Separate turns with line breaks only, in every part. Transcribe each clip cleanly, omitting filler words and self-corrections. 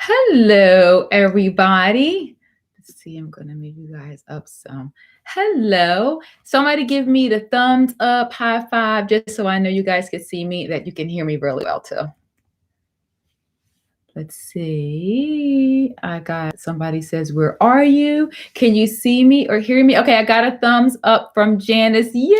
Hello, everybody. Let's see, I'm going to move you guys up some. Hello. Somebody give me the thumbs up, high five, just so I know you guys can see me, that you can hear me really well, too. Let's see. I got somebody says, where are you? Can you see me or hear me? Okay, I got a thumbs up from Janice. Yay!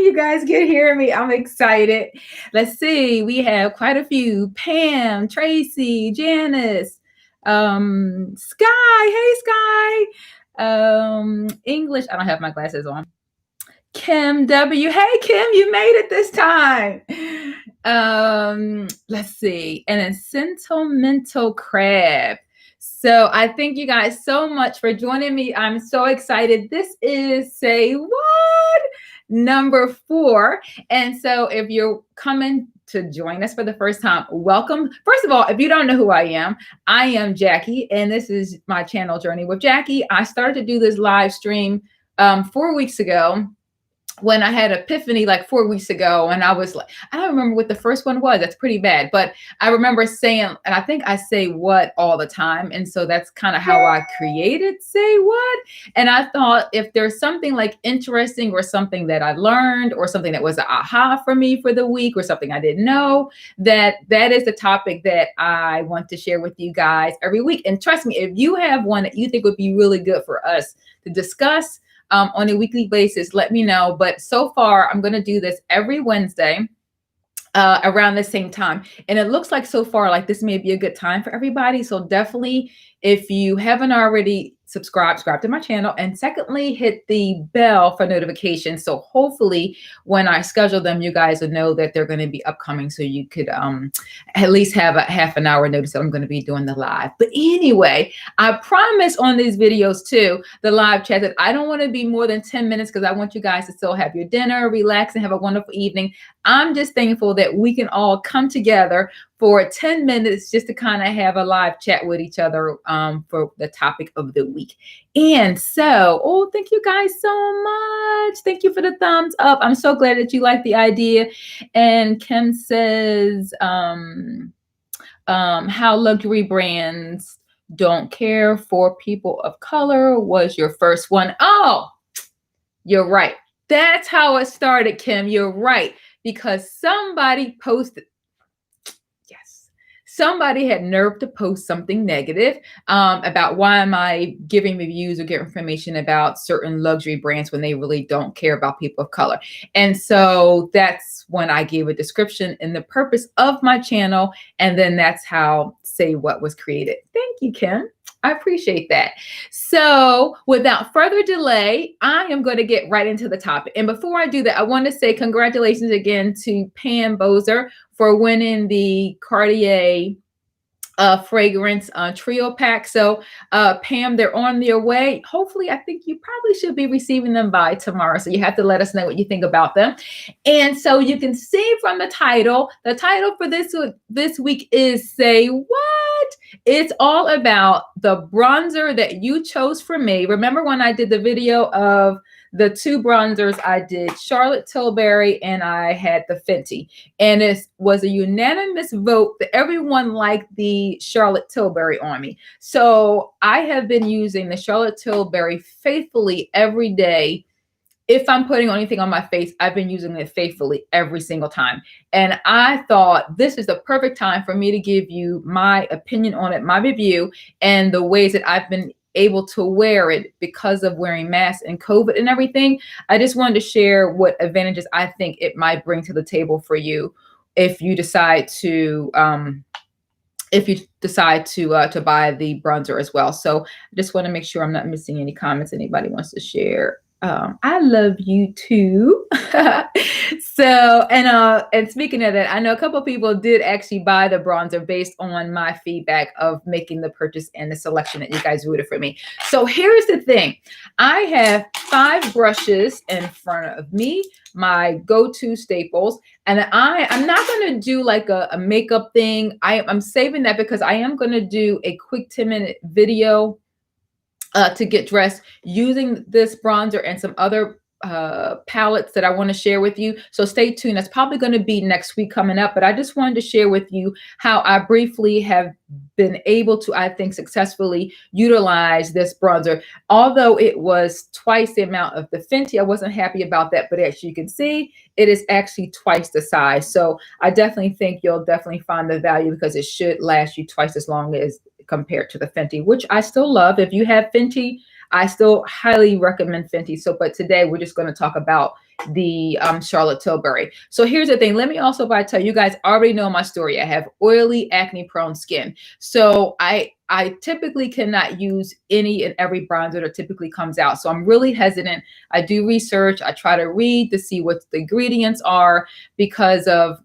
You guys can hear me. I'm excited. Let's see. We have quite a few. Pam, Tracy, Janice, Sky. Hey, Sky. English. I don't have my glasses on. Kim W. Hey, Kim, you made it this time. Let's see. And a sentimental crab. So I thank you guys so much for joining me. I'm so excited. This is Say What? Number 4. And so if you're coming to join us for the first time, welcome. First of all, if you don't know who I am Jackie, and this is my channel Journey with Jackie. I started to do this live stream 4 weeks ago, when I had epiphany like 4 weeks ago, and I was like, I don't remember what the first one was. That's pretty bad. But I remember saying, and I think I say what all the time. And so that's kind of how I created Say What. And I thought if there's something like interesting or something that I learned or something that was an aha for me for the week or something I didn't know, that is the topic that I want to share with you guys every week. And trust me, if you have one that you think would be really good for us to discuss, on a weekly basis, let me know. But so far, I'm going to do this every Wednesday around the same time. And it looks like so far, like this may be a good time for everybody. So definitely, if you haven't already subscribe to my channel. And secondly, hit the bell for notifications. So hopefully when I schedule them, you guys will know that they're going to be upcoming. So you could at least have a half an hour notice that I'm going to be doing the live. But anyway, I promise on these videos too, the live chat, that I don't want to be more than 10 minutes because I want you guys to still have your dinner, relax, and have a wonderful evening. I'm just thankful that we can all come together for 10 minutes just to kind of have a live chat with each other for the topic of the week. And so, thank you guys so much. Thank you for the thumbs up. I'm so glad that you like the idea. And Kim says, how luxury brands don't care for people of color was your first one. Oh, you're right. That's how it started, Kim. You're right. Because somebody posted, somebody had nerve to post something negative about why am I giving reviews or get information about certain luxury brands when they really don't care about people of color. And so that's when I gave a description and the purpose of my channel. And then that's how Say What was created. Thank you, Kim. I appreciate that. So without further delay, I am going to get right into the topic. And before I do that, I want to say congratulations again to Pam Bozer for winning the Cartier fragrance trio pack. So Pam, they're on their way. Hopefully, I think you probably should be receiving them by tomorrow. So you have to let us know what you think about them. And so you can see from the title for this week is Say What? It's all about the bronzer that you chose for me. Remember when I did the video of the 2 bronzers, I did Charlotte Tilbury and I had the Fenty. And it was a unanimous vote that everyone liked the Charlotte Tilbury on me. So I have been using the Charlotte Tilbury faithfully every day. If I'm putting anything on my face, I've been using it faithfully every single time. And I thought this is the perfect time for me to give you my opinion on it, my review, and the ways that I've been able to wear it because of wearing masks and COVID and everything. I just wanted to share what advantages I think it might bring to the table for you if you decide to buy the bronzer as well. So I just want to make sure I'm not missing any comments anybody wants to share. I love you too. So, and speaking of that, I know a couple of people did actually buy the bronzer based on my feedback of making the purchase and the selection that you guys voted for me. So here's the thing. I have 5 brushes in front of me, my go-to staples, and I'm not going to do like a makeup thing. I'm saving that because I am going to do a quick 10-minute video to get dressed using this bronzer and some other palettes that I want to share with you. So stay tuned. That's probably going to be next week coming up, but I just wanted to share with you how I briefly have been able to, I think, successfully utilize this bronzer. Although it was twice the amount of the Fenty, I wasn't happy about that, but as you can see, it is actually twice the size. So I definitely think you'll definitely find the value because it should last you twice as long as compared to the Fenty, which I still love. If you have Fenty, I still highly recommend Fenty. So, but today we're just going to talk about the Charlotte Tilbury. So here's the thing. Let me also tell you guys already know my story. I have oily, acne-prone skin. So I typically cannot use any and every bronzer that typically comes out. So I'm really hesitant. I do research. I try to read to see what the ingredients are because of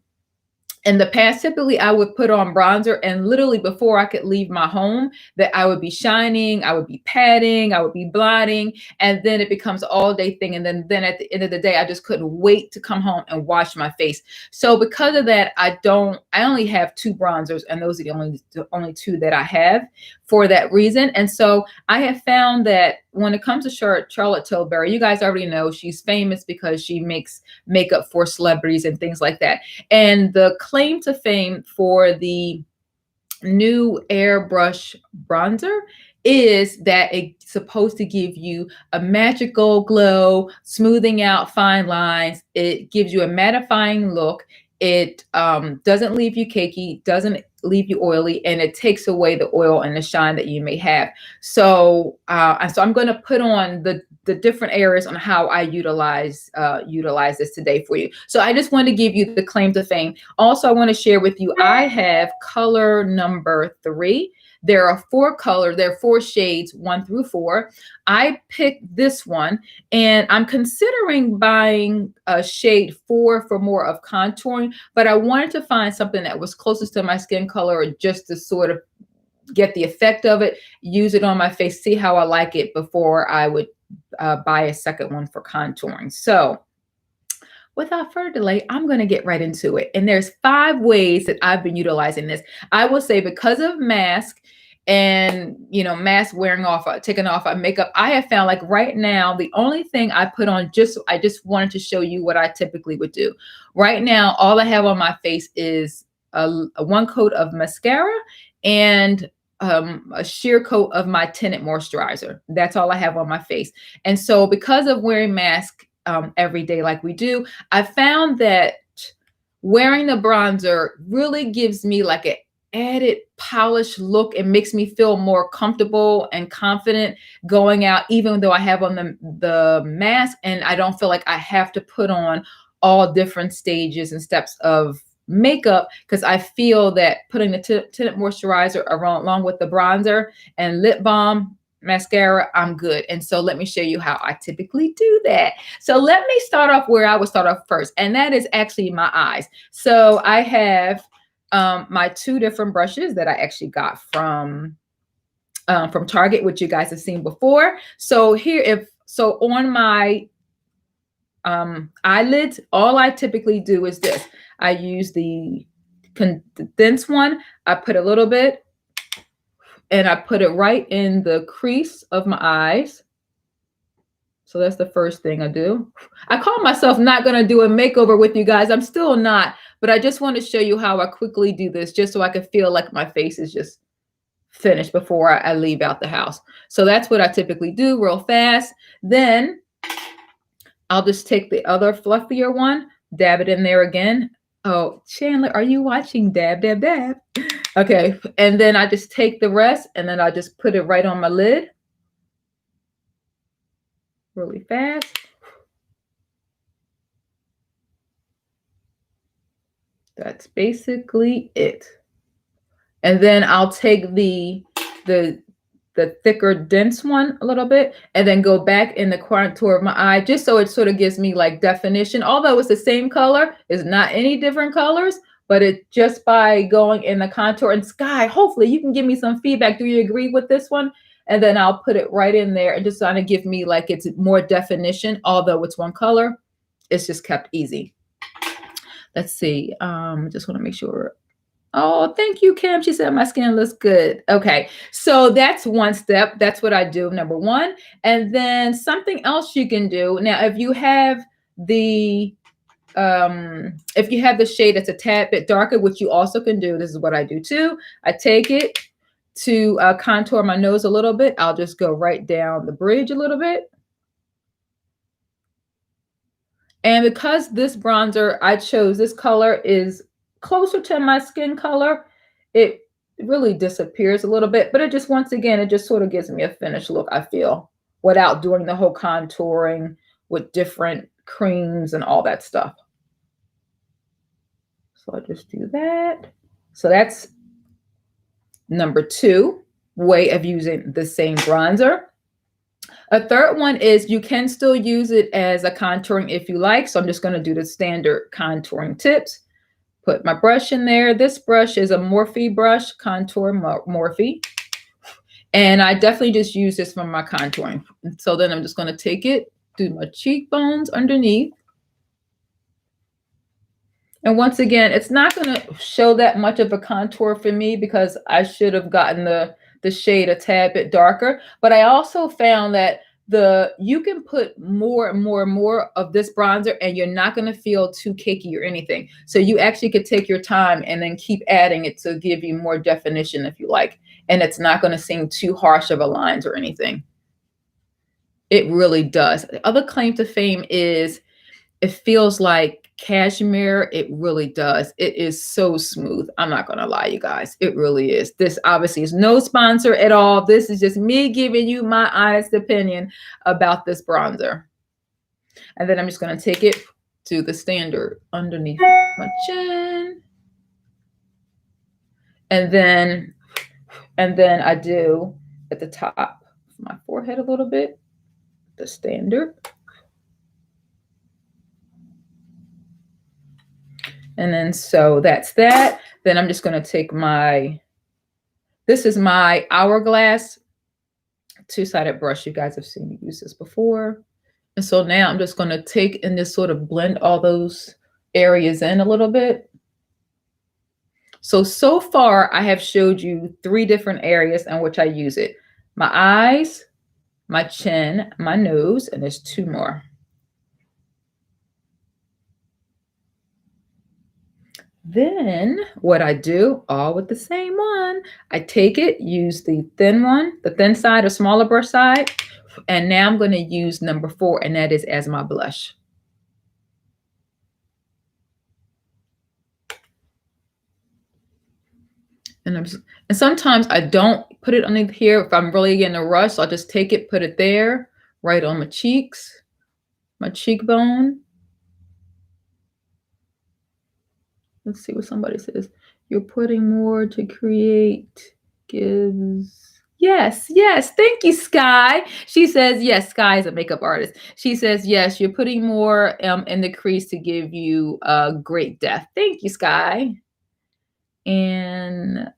in the past, typically I would put on bronzer and literally before I could leave my home that I would be shining, I would be patting, I would be blotting, and then it becomes an all day thing. And then at the end of the day, I just couldn't wait to come home and wash my face. So because of that, I only have 2 bronzers and those are the only 2 that I have for that reason. And so I have found that when it comes to Charlotte Tilbury, you guys already know she's famous because she makes makeup for celebrities and things like that. And the claim to fame for the new Airbrush Bronzer is that it's supposed to give you a magical glow, smoothing out fine lines. It gives you a mattifying look. It doesn't leave you cakey, doesn't leave you oily, and it takes away the oil and the shine that you may have. So, so I'm going to put on the different areas on how I utilize this today for you. So I just want to give you the claim to fame. Also, I want to share with you, I have color number 3. There are 4 colors. There are 4 shades, 1 through 4. I picked this one, and I'm considering buying a shade 4 for more of contouring, but I wanted to find something that was closest to my skin color just to sort of get the effect of it, use it on my face, see how I like it before I would buy a second one for contouring. So without further delay, I'm going to get right into it. And there's 5 ways that I've been utilizing this. I will say because of mask and, mask wearing off, taking off our makeup, I have found like right now, the only thing I put on I just wanted to show you what I typically would do. Right now, all I have on my face is a 1 coat of mascara and a sheer coat of my tinted moisturizer. That's all I have on my face. And so because of wearing mask every day like we do, I found that wearing the bronzer really gives me like an added polished look. It makes me feel more comfortable and confident going out, even though I have on the mask and I don't feel like I have to put on all different stages and steps of makeup, because I feel that putting the tinted moisturizer along with the bronzer and lip balm, mascara, I'm good. And so let me show you how I typically do that. So let me start off where I would start off first, and that is actually my eyes. So I have my 2 different brushes that I actually got from Target, which you guys have seen before. So on my eyelids, all I typically do is this. I use the condensed one. I put a little bit and I put it right in the crease of my eyes. So that's the first thing I do. I call myself not going to do a makeover with you guys. I'm still not, but I just want to show you how I quickly do this just so I can feel like my face is just finished before I leave out the house. So that's what I typically do real fast. Then I'll just take the other fluffier one, dab it in there again. Oh, Chandler, are you watching? Dab, dab, dab. Okay. And then I just take the rest and then I just put it right on my lid. Really fast. That's basically it. And then I'll take the thicker, dense one a little bit, and then go back in the contour of my eye, just so it sort of gives me like definition. Although it's the same color, it's not any different colors, but it just by going in the contour. And Sky, hopefully you can give me some feedback. Do you agree with this one? And then I'll put it right in there and just kind of give me like it's more definition. Although it's one color, it's just kept easy. Let's see. Just want to make sure. Oh, thank you, Kim. She said my skin looks good. Okay. So that's one step. That's what I do, number one. And then something else you can do. Now, the if you have the shade that's a tad bit darker, which you also can do, this is what I do too. I take it to contour my nose a little bit. I'll just go right down the bridge a little bit. And because this bronzer I chose, this color is closer to my skin color, it really disappears a little bit, but it just, once again, it just sort of gives me a finished look, I feel, without doing the whole contouring with different creams and all that stuff. So I'll just do that. So that's number two way of using the same bronzer. A third one is you can still use it as a contouring if you like. So I'm just going to do the standard contouring tips. Put my brush in there. This brush is a Morphe brush, Contour Morphe. And I definitely just use this for my contouring. So then I'm just going to take it, do my cheekbones underneath. And once again, it's not going to show that much of a contour for me because I should have gotten the shade a tad bit darker. But I also found that you can put more and more and more of this bronzer and you're not going to feel too cakey or anything. So you actually could take your time and then keep adding it to give you more definition if you like. And it's not going to seem too harsh of a lines or anything. It really does. The other claim to fame is it feels like cashmere. It really does. It is so smooth. I'm not going to lie, you guys. It really is. This obviously is no sponsor at all. This is just me giving you my honest opinion about this bronzer. And then I'm just going to take it to the standard underneath my chin. And then I do at the top of my forehead a little bit, the standard. And then, so that's that. Then I'm just going to take this is my Hourglass two-sided brush. You guys have seen me use this before. And so now I'm just going to take and just sort of blend all those areas in a little bit. So far I have showed you 3 different areas in which I use it. My eyes, my chin, my nose, and there's 2 more. Then what I do, all with the same one, I take it, use the thin one, the thin side or smaller brush side, and now I'm going to use number 4, and that is as my blush. And sometimes I don't put it underneath here. If I'm really in a rush, I'll just take it, put it there, right on my cheeks, my cheekbone. Let's see what somebody says. You're putting more to create gives. Yes, yes. Thank you, Sky. She says, yes, Sky is a makeup artist. She says, yes, you're putting more in the crease to give you great depth. Thank you, Sky. And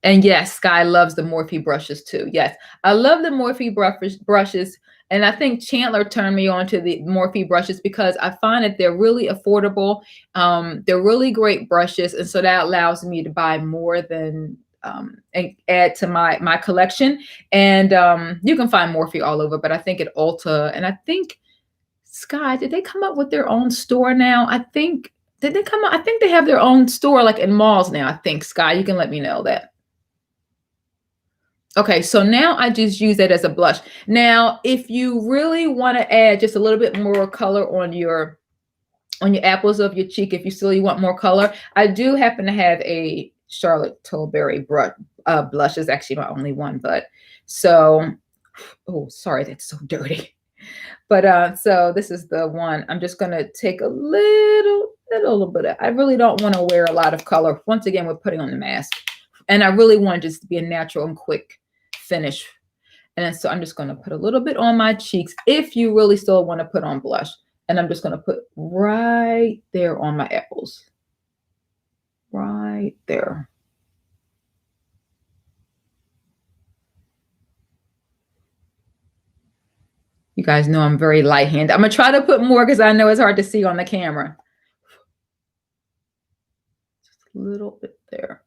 yes, Sky loves the Morphe brushes too. Yes, I love the Morphe brushes. And I think Chandler turned me on to the Morphe brushes because I find that they're really affordable. They're really great brushes. And so that allows me to buy more than and add to my collection. And you can find Morphe all over, but I think at Ulta, and I think Sky, did they come up with their own store now? Did they come out? I think they have their own store like in malls now. I think, Sky, you can let me know that. Okay, so now I just use that as a blush. Now, if you really want to add just a little bit more color on your apples of your cheek, if you want more color, I do happen to have a Charlotte Tilbury blush. Is actually my only one, but so, oh, sorry, that's so dirty. But so this is the one. I'm just gonna take a little bit of, I really don't want to wear a lot of color. Once again, we're putting on the mask. And I really want just to be a natural and quick finish. And so I'm just going to put a little bit on my cheeks if you really still want to put on blush. And I'm just going to put right there on my apples. Right there. You guys know I'm very light-handed. I'm going to try to put more because I know it's hard to see on the camera. Just a little bit there.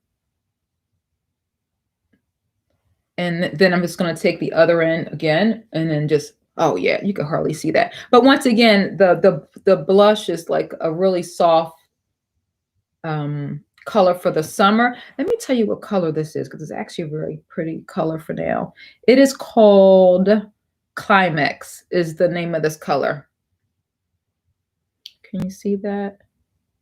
And then I'm just going to take the other end again and then just, oh yeah, you can hardly see that. But once again, the blush is like a really soft color for the summer. Let me tell you what color this is because it's actually a very pretty color for now. It is called Climax is the name of this color. Can you see that?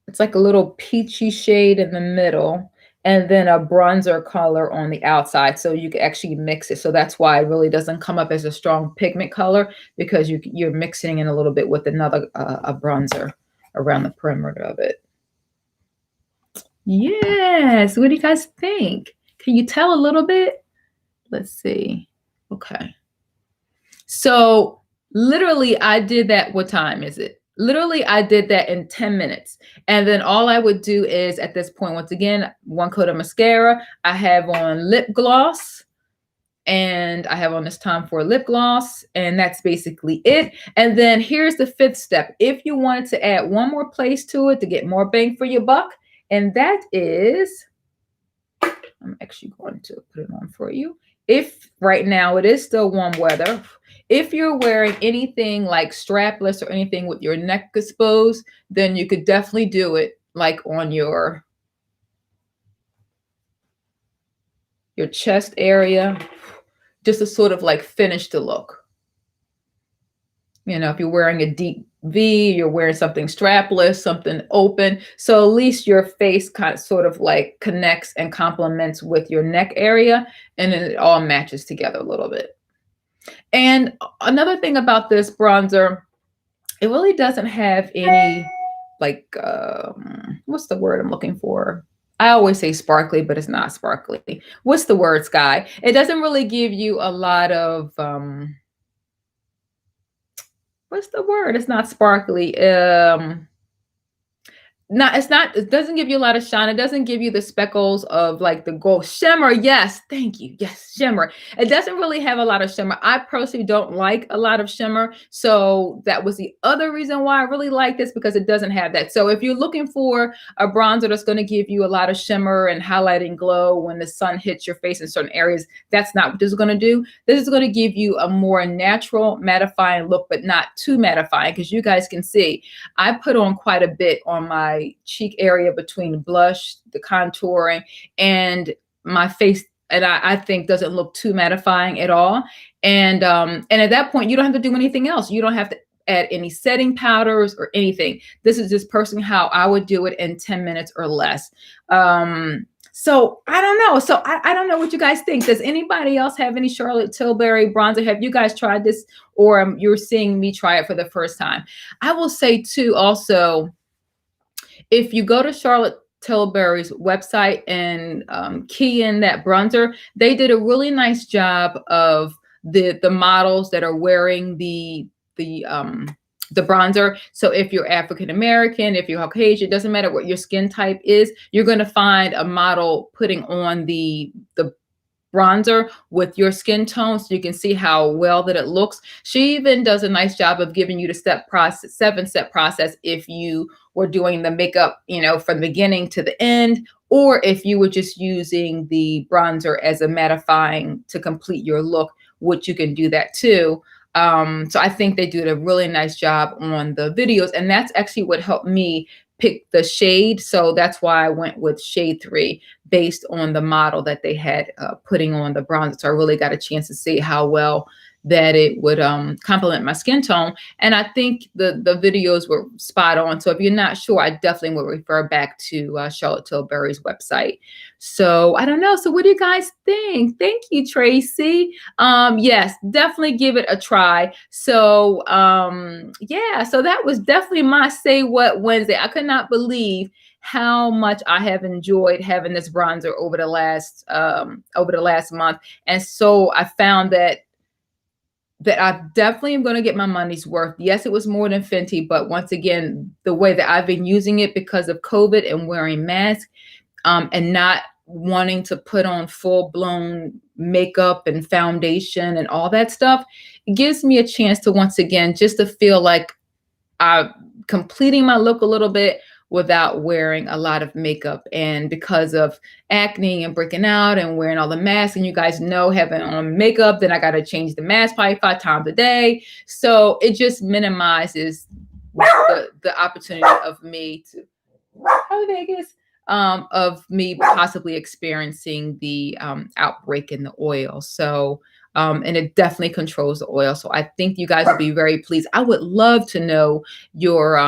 It's like a little peachy shade in the middle and then a bronzer color on the outside. So you can actually mix it. So that's why it really doesn't come up as a strong pigment color because you're mixing in a little bit with another a bronzer around the perimeter of it. Yes. What do you guys think? Can you tell a little bit? Let's see. Okay. So literally I did that. What time is it? Literally, I did that in 10 minutes. And then all I would do is at this point, once again, one coat of mascara. I have on lip gloss and I have on this Time for lip gloss. And that's basically it. And then here's the fifth step. If you wanted to add one more place to it to get more bang for your buck, and that is, I'm actually going to put it on for you. If right now it is still warm weather, if you're wearing anything like strapless or anything with your neck exposed, then you could definitely do it like on your chest area, just to sort of like finish the look. You know, if you're wearing a deep V, you're wearing something strapless, something open. So at least your face kind of sort of like connects and complements with your neck area, and then it all matches together a little bit. And another thing about this bronzer, it really doesn't have any like, what's the word I'm looking for? I always say sparkly, but it's not sparkly. What's the word, Sky? It doesn't really give you a lot of, what's the word? It's not sparkly. It doesn't give you a lot of shine. It doesn't give you the speckles of like the gold shimmer. Yes, thank you. Yes, shimmer. It doesn't really have a lot of shimmer. I personally don't like a lot of shimmer. So that was the other reason why I really like this, because it doesn't have that. So if you're looking for a bronzer that's going to give you a lot of shimmer and highlighting glow when the sun hits your face in certain areas, that's not what this is going to do. This is going to give you a more natural mattifying look, but not too mattifying, because you guys can see I put on quite a bit on my cheek area between the blush, the contouring, and my face, and I think doesn't look too mattifying at all. And at that point, you don't have to do anything else. You don't have to add any setting powders or anything. This is just personally how I would do it in 10 minutes or less. So I don't know. So I don't know what you guys think. Does anybody else have any Charlotte Tilbury bronzer? Have you guys tried this, or you're seeing me try it for the first time? I will say too, also, if you go to Charlotte Tilbury's website and key in that bronzer, they did a really nice job of the models that are wearing the bronzer. So if you're African American, if you're Caucasian, it doesn't matter what your skin type is, you're going to find a model putting on the bronzer with your skin tone, so you can see how well that it looks. She even does a nice job of giving you the 7-step process if you were doing the makeup, you know, from the beginning to the end, or if you were just using the bronzer as a mattifying to complete your look, which you can do that too. So I think they did a really nice job on the videos, and that's actually what helped me pick the shade. So that's why I went with shade 3 based on the model that they had putting on the bronzer. So I really got a chance to see how well that it would complement my skin tone. And I think the videos were spot on. So if you're not sure, I definitely would refer back to Charlotte Tilbury's website. So I don't know. So what do you guys think? Thank you, Tracy. Yes, definitely give it a try. So yeah, so that was definitely my Say What Wednesday. I could not believe how much I have enjoyed having this bronzer over the last month. And so I found that I definitely am going to get my money's worth. Yes, it was more than Fenty, but once again, the way that I've been using it because of COVID and wearing masks, and not wanting to put on full-blown makeup and foundation and all that stuff, it gives me a chance to, once again, just to feel like I'm completing my look a little bit without wearing a lot of makeup. And because of acne and breaking out and wearing all the masks, and you guys know, having on makeup, then I got to change the mask probably 5 times a day. So it just minimizes the opportunity of me to, hi Vegas, of me possibly experiencing the outbreak in the oil. So, and it definitely controls the oil. So I think you guys will be very pleased. I would love to know your,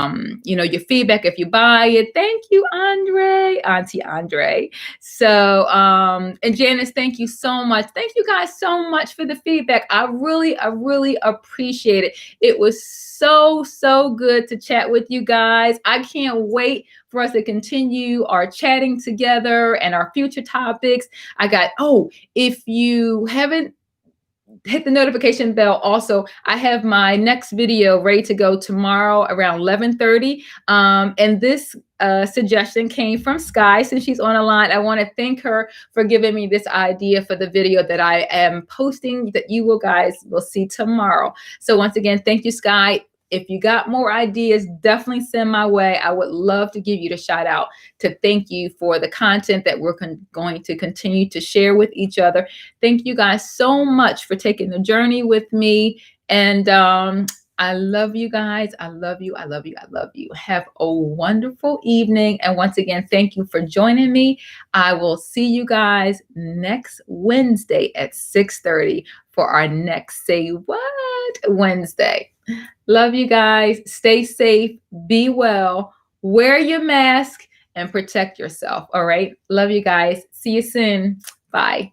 your feedback if you buy it. Thank you, Andre, Auntie Andre. So, and Janice, thank you so much. Thank you guys so much for the feedback. I really appreciate it. It was so good to chat with you guys. I can't wait for us to continue our chatting together and our future topics. If you haven't hit the notification bell, also I have my next video ready to go tomorrow around 11:30. And this suggestion came from Sky. Since she's on the line, I want to thank her for giving me this idea for the video that I am posting, that you guys will see tomorrow. So once again, thank you, Sky. If you got more ideas, definitely send my way. I would love to give you the shout out to thank you for the content that we're going to continue to share with each other. Thank you guys so much for taking the journey with me. And I love you guys. I love you. I love you. I love you. Have a wonderful evening. And once again, thank you for joining me. I will see you guys next Wednesday at 6:30 for our next Say What Wednesday. Love you guys. Stay safe. Be well. Wear your mask and protect yourself. All right. Love you guys. See you soon. Bye.